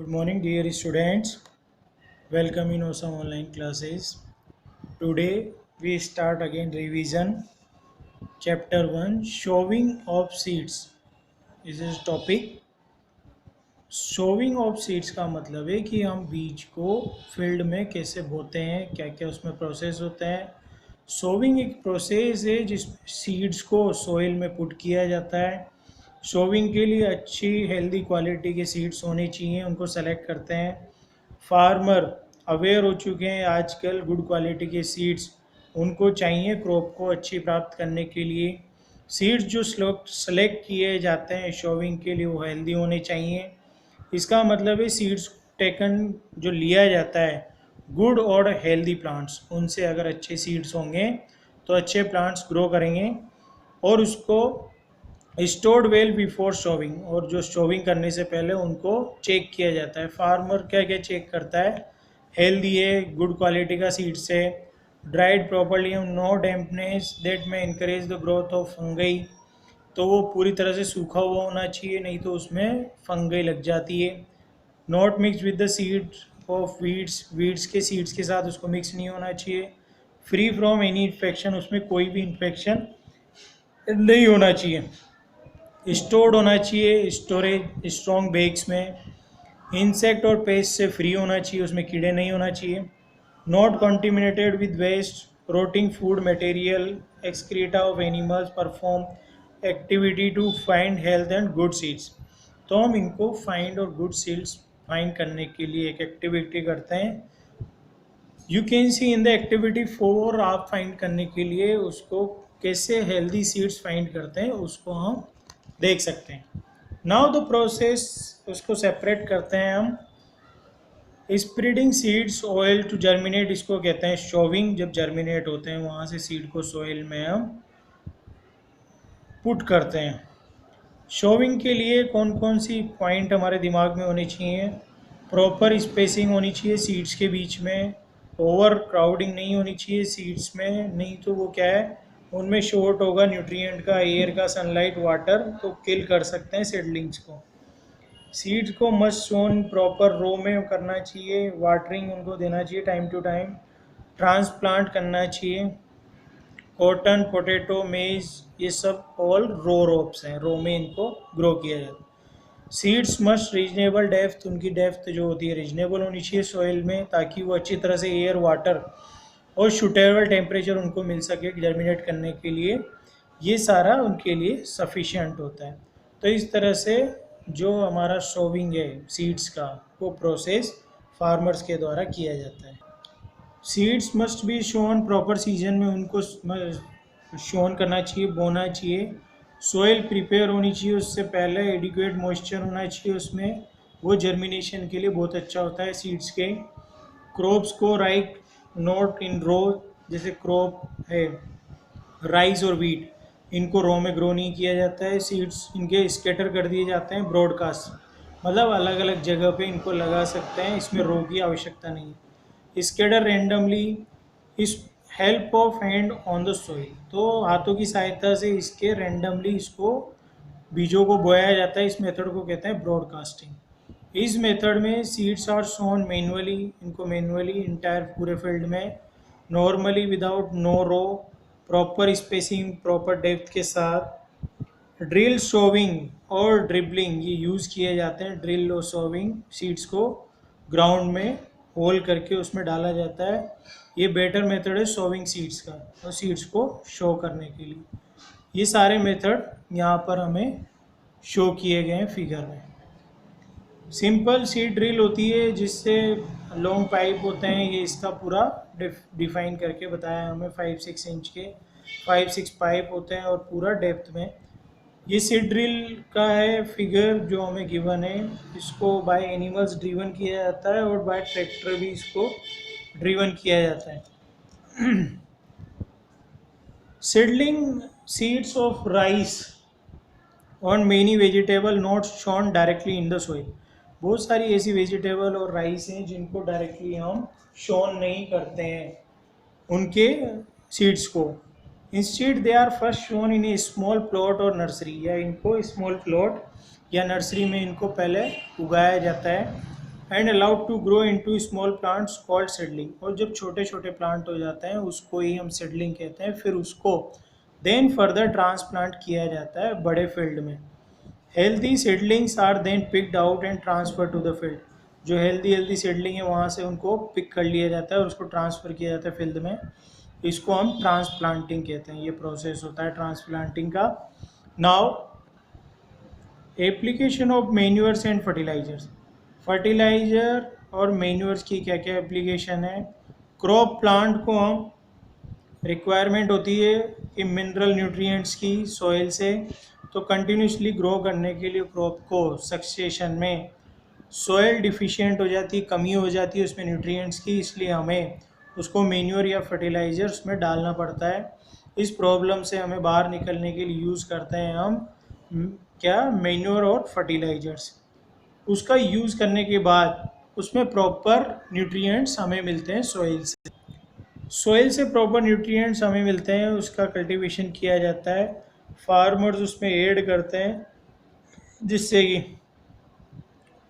Good morning, dear students. Welcome in Osam online classes. Today we start again revision. Chapter 1 Sowing of Seeds is this topic. Sowing of seeds का मतलब है कि हम बीज को field में कैसे बोते हैं, क्या क्या उसमें प्रोसेस होता है। सोविंग एक प्रोसेस है जिस सीड्स को सोइल में पुट किया जाता है। सोविंग के लिए अच्छी हेल्दी क्वालिटी के सीड्स होने चाहिए, उनको सेलेक्ट करते हैं। फार्मर अवेयर हो चुके हैं आजकल गुड क्वालिटी के सीड्स उनको चाहिए क्रॉप को अच्छी प्राप्त करने के लिए। सीड्स जो सेलेक्ट किए जाते हैं शोविंग के लिए वो हेल्दी होने चाहिए। इसका मतलब है सीड्स टेकन जो लिया जाता है गुड और हेल्दी प्लांट्स, उनसे अगर अच्छे सीड्स होंगे तो अच्छे प्लांट्स ग्रो करेंगे। और उसको स्टोर्ड वेल बिफोर शोविंग, और जो शोविंग करने से पहले उनको चेक किया जाता है। फार्मर क्या क्या चेक करता है, हेल्दी है, गुड क्वालिटी का सीड्स है, dried properly, no dampness that में encourage the growth of fungi, तो वो पूरी तरह से सूखा हुआ होना चाहिए, नहीं तो उसमें फंगई लग जाती है। Not mix with the seed of weeds, weeds के सीड्स के साथ उसको मिक्स नहीं होना चाहिए। फ्री फ्रॉम एनी इन्फेक्शन, उसमें कोई भी इन्फेक्शन नहीं होना चाहिए। स्टोर्ड होना चाहिए स्टोरेज स्ट्रॉन्ग बैग्स में। इंसेक्ट और पेस्ट से फ्री होना चाहिए, उसमें कीड़े नहीं होना चाहिए। Not contaminated with waste rotting food material excreta of animals, perform activity to find health and good seeds. तो हम इनको फाइंड और गुड सीड्स फाइंड करने के लिए एक एक्टिविटी करते हैं। You can see in the activity 4, आप फाइंड करने के लिए उसको कैसे हेल्दी सीड्स फाइंड करते हैं उसको हम देख सकते हैं। नाउ द प्रोसेस, उसको सेपरेट करते हैं हम। Spreading seeds oil to germinate, इसको कहते हैं शोविंग। जब जर्मिनेट होते हैं वहाँ से सीड को सोइल में हम पुट करते हैं। शोविंग के लिए कौन कौन सी पॉइंट हमारे दिमाग में होनी चाहिए, प्रॉपर स्पेसिंग होनी चाहिए सीड्स के बीच में, ओवर क्राउडिंग नहीं होनी चाहिए सीड्स में, नहीं तो वो क्या है उनमें शॉर्ट होगा न्यूट्रिएंट का, एयर का, सनलाइट, वाटर, तो किल कर सकते हैं सीडलिंग्स को। सीड्स को मस्ट सोन प्रॉपर रो में करना चाहिए, वाटरिंग उनको देना चाहिए टाइम टू टाइम, ट्रांसप्लांट करना चाहिए। कॉटन, पोटैटो, मेज, ये सब ऑल रो रोप्स हैं, रो में इनको ग्रो किया जाता है। सीड्स मस्ट रीजनेबल डेप्थ, उनकी डेप्थ जो होती है रीजनेबल होनी चाहिए सॉइल में, ताकि वो अच्छी तरह से एयर, वाटर और सूटेबल टेम्परेचर उनको मिल सके जर्मिनेट करने के लिए। ये सारा उनके लिए सफिशिएंट होता है। तो इस तरह से जो हमारा शोविंग है सीड्स का, वो प्रोसेस फार्मर्स के द्वारा किया जाता है। Seeds must be shown proper season में, उनको शोन करना चाहिए, बोना चाहिए। सोइल प्रिपेयर होनी चाहिए उससे पहले, एडिक्वेट मॉइस्चर होना चाहिए उसमें, वो जर्मिनेशन के लिए बहुत अच्छा होता है सीड्स के। क्रॉप्स को राइट नोट इन रो, जैसे क्रॉप है राइस और वीट, इनको रो में ग्रो नहीं किया जाता है, सीड्स इनके स्कैटर कर दिए जाते हैं ब्रॉडकास्ट, मतलब अलग अलग जगह पे इनको लगा सकते हैं, इसमें रो की आवश्यकता नहीं है। स्कैटर रेंडमली इस help of hand on the soil, तो हाथों की सहायता से इसके रेंडमली इसको बीजों को बोया जाता है। इस मेथड को कहते हैं ब्रॉडकास्टिंग। इस मेथड में सीड्स आर सोन मैनुअली, इनको मैनुअली इंटायर पूरे फील्ड में, नॉर्मली विदाउट नो रो, प्रॉपर स्पेसिंग, प्रॉपर डेप्थ के साथ। ड्रिल, सोविंग और ड्रिबलिंग ये यूज़ किए जाते हैं। ड्रिल और सोविंग, सीड्स को ग्राउंड में होल करके उसमें डाला जाता है। ये बेटर मेथड है सोविंग सीड्स का, और सीड्स को शो करने के लिए। ये सारे मेथड यहाँ पर हमें शो किए गए हैं फिगर में। सिंपल सीड ड्रिल होती है जिससे लॉन्ग पाइप होते हैं, ये इसका पूरा डिफाइन करके बताया हमें। 5-6 इंच के 5-6 पाइप होते हैं और पूरा डेप्थ में। ये सीड ड्रिल का है फिगर जो हमें गिवन है। इसको बाय एनिमल्स ड्रिवन किया जाता है और बाय ट्रैक्टर भी इसको ड्रिवन किया जाता है। Seedling seeds of rice on many vegetable not shown directly in the soil, बहुत सारी ऐसी वेजिटेबल और राइस हैं जिनको डायरेक्टली हम शोन नहीं करते हैं उनके सीड्स को। Instead they are first sown in a small plot और नर्सरी, या इनको स्मॉल प्लॉट या नर्सरी में इनको पहले उगाया जाता है। And allowed to grow into small plants called seedling, और जब छोटे छोटे प्लांट हो जाते हैं उसको ही हम सीडलिंग कहते हैं। फिर उसको देन फर्दर ट्रांसप्लांट किया जाता है बड़े फील्ड में। Healthy seedlings are then picked out and transfer to the field. जो हेल्दी हेल्दी सीडलिंग है वहाँ से उनको पिक कर लिया जाता है और उसको ट्रांसफ़र किया जाता है फील्ड में। इसको हम ट्रांसप्लांटिंग कहते हैं। ये प्रोसेस होता है ट्रांसप्लांटिंग का। Now application of manures and fertilisers. Fertiliser और मैन्यूअर्स की क्या क्या एप्लीकेशन है। क्रॉप प्लांट को हम रिक्वायरमेंट होती है कि मिनरल न्यूट्रिएंट्स की सॉइल से, तो कंटिन्यूसली ग्रो करने के लिए क्रॉप को सक्सेशन में सॉइल डिफिशिएंट हो जाती है, कमी हो जाती है उसमें न्यूट्रिएंट्स की, इसलिए हमें उसको मैन्योर या फर्टिलाइजर उसमें डालना पड़ता है। इस प्रॉब्लम से हमें बाहर निकलने के लिए यूज़ करते हैं हम क्या, मैन्योर और फर्टिलाइजर्स। उसका यूज़ करने के बाद उसमें प्रॉपर न्यूट्रिएंट्स हमें मिलते हैं सॉइल से। सॉइल से प्रॉपर न्यूट्रिएंट्स हमें मिलते हैं, उसका कल्टीवेशन किया जाता है, फार्मर्स उसमें ऐड करते हैं जिससे कि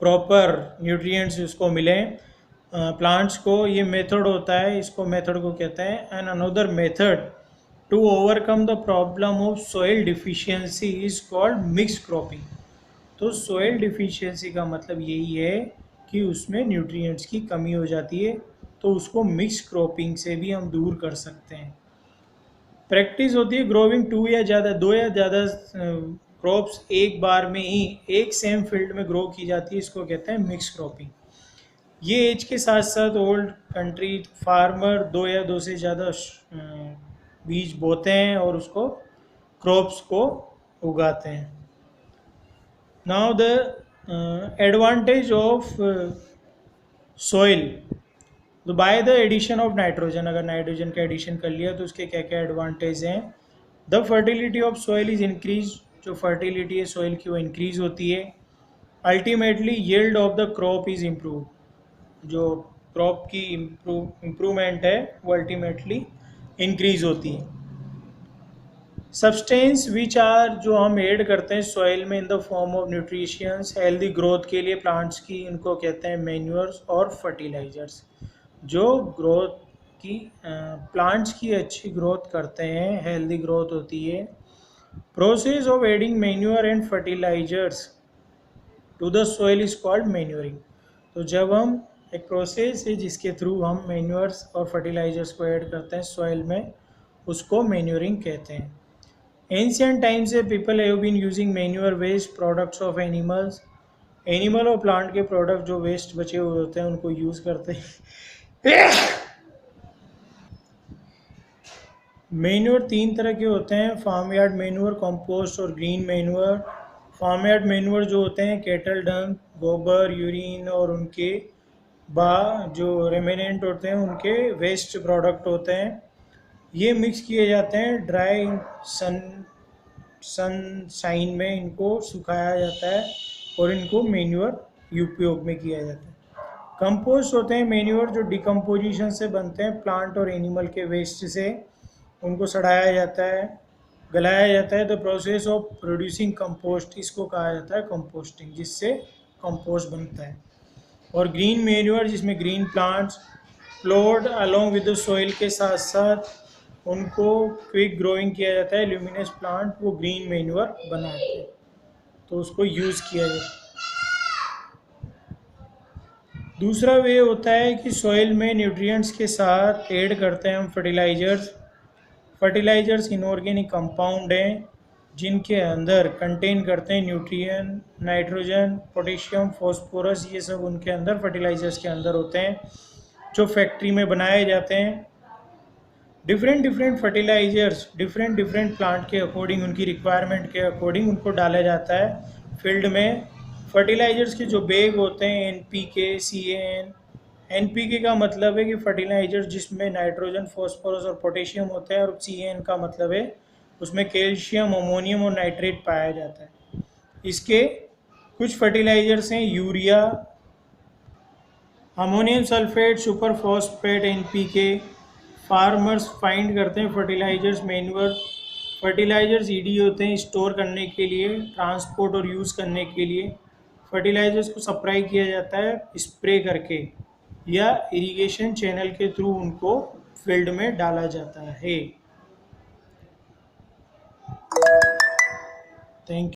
प्रॉपर न्यूट्रिएंट्स उसको मिलें प्लांट्स को। ये मेथड होता है, इसको मेथड को कहते हैं। And another method to overcome the problem of soil deficiency is called mix cropping. तो सॉइल डिफिशियंसी का मतलब यही है कि उसमें न्यूट्रिएंट्स की कमी हो जाती है, तो उसको मिक्स क्रॉपिंग से भी हम दूर कर सकते हैं। प्रैक्टिस होती है ग्रोविंग दो या ज़्यादा क्रॉप्स एक बार में ही एक सेम फील्ड में ग्रो की जाती है, इसको कहते हैं मिक्स क्रॉपिंग। ये एज के साथ साथ ओल्ड कंट्री फार्मर दो या दो से ज़्यादा बीज बोते हैं और उसको क्रॉप्स को उगाते हैं। Now the advantage of soil, तो by the addition of nitrogen, अगर नाइट्रोजन का एडिशन कर लिया तो उसके क्या क्या एडवांटेज हैं। The fertility of soil is increase, जो फर्टिलिटी है सॉइल की वो इंक्रीज होती है। Ultimately yield of the crop is improve, जो क्रॉप की इम्प्रूवमेंट है वो अल्टीमेटली इंक्रीज होती है। सब्सटेंस विच आर, जो हम ऐड करते हैं सॉइल में in the form of nutritions healthy growth के लिए प्लांट्स की, इनको कहते हैं मैन्योर्स और फर्टिलाइजर्स। जो ग्रोथ की प्लांट्स की अच्छी ग्रोथ करते हैं, हेल्दी ग्रोथ होती है। Process of adding manure and fertilisers to the soil is called manuring. तो जब हम एक प्रोसेस है जिसके थ्रू हम मैन्योर्स और फर्टिलाइजर्स को ऐड करते हैं सॉइल में, उसको मैन्योरिंग कहते हैं। एंशियंट टाइम से people have been using manure waste products of animals. Animal और प्लांट के प्रोडक्ट जो वेस्ट बचे हुए होते हैं उनको यूज़ करते हैं। मैन्योर तीन तरह के होते हैं, फार्म यार्ड मैन्योर, कंपोस्ट और green manure. Farm yard manure जो होते हैं कैटल डंग, गोबर, यूरिन और उनके जो रेमिनेंट होते हैं उनके वेस्ट प्रोडक्ट होते हैं। ये मिक्स किए जाते हैं ड्राई सनशाइन में, इनको सुखाया जाता है और इनको मैन्योर उपयोग में किया जाता है। कंपोस्ट होते हैं मैन्योर जो डिकम्पोजिशन से बनते हैं, प्लांट और एनिमल के वेस्ट से उनको सड़ाया जाता है, गलाया जाता है। The process of producing compost, इसको कहा जाता है कंपोस्टिंग, जिससे कंपोस्ट बनता है। और ग्रीन मैन्योर जिसमें green plants ploughed along with the soil के साथ साथ उनको क्विक ग्रोइंग किया जाता है, ल्यूमिनस प्लांट वो ग्रीन मैन्योर बनाते हैं, तो उसको यूज़ किया जाता है। दूसरा वे होता है कि सॉइल में न्यूट्रिएंट्स के साथ ऐड करते हैं हम फर्टिलाइजर्स। फर्टिलाइजर्स इनऑर्गेनिक कंपाउंड हैं जिनके अंदर कंटेन करते हैं न्यूट्रिएंट, नाइट्रोजन, पोटेशियम, फॉस्फोरस, ये सब उनके अंदर फर्टिलाइजर्स के अंदर होते हैं जो फैक्ट्री में बनाए जाते हैं। डिफरेंट फर्टिलाइजर्स डिफरेंट प्लांट के अकॉर्डिंग, उनकी रिक्वायरमेंट के अकॉर्डिंग उनको डाला जाता है फील्ड में। फर्टिलाइजर्स के जो बैग होते हैं NPK, CAN। NPK का मतलब है कि फर्टिलाइजर्स जिसमें नाइट्रोजन, फॉस्फोरस और पोटेशियम होता है, और CAN का मतलब है उसमें कैल्शियम, अमोनियम और नाइट्रेट पाया जाता है। इसके कुछ फर्टिलाइजर्स हैं urea, ammonium sulphate, super phosphate, NPK। Farmers find करते हैं फर्टिलाइजर्स मैन्योर। फर्टिलाइजर्स ED होते हैं स्टोर करने के लिए, ट्रांसपोर्ट और यूज़ करने के लिए। फर्टिलाइजर्स को सप्लाई किया जाता है स्प्रे करके या इरिगेशन चैनल के थ्रू उनको फील्ड में डाला जाता है। थैंक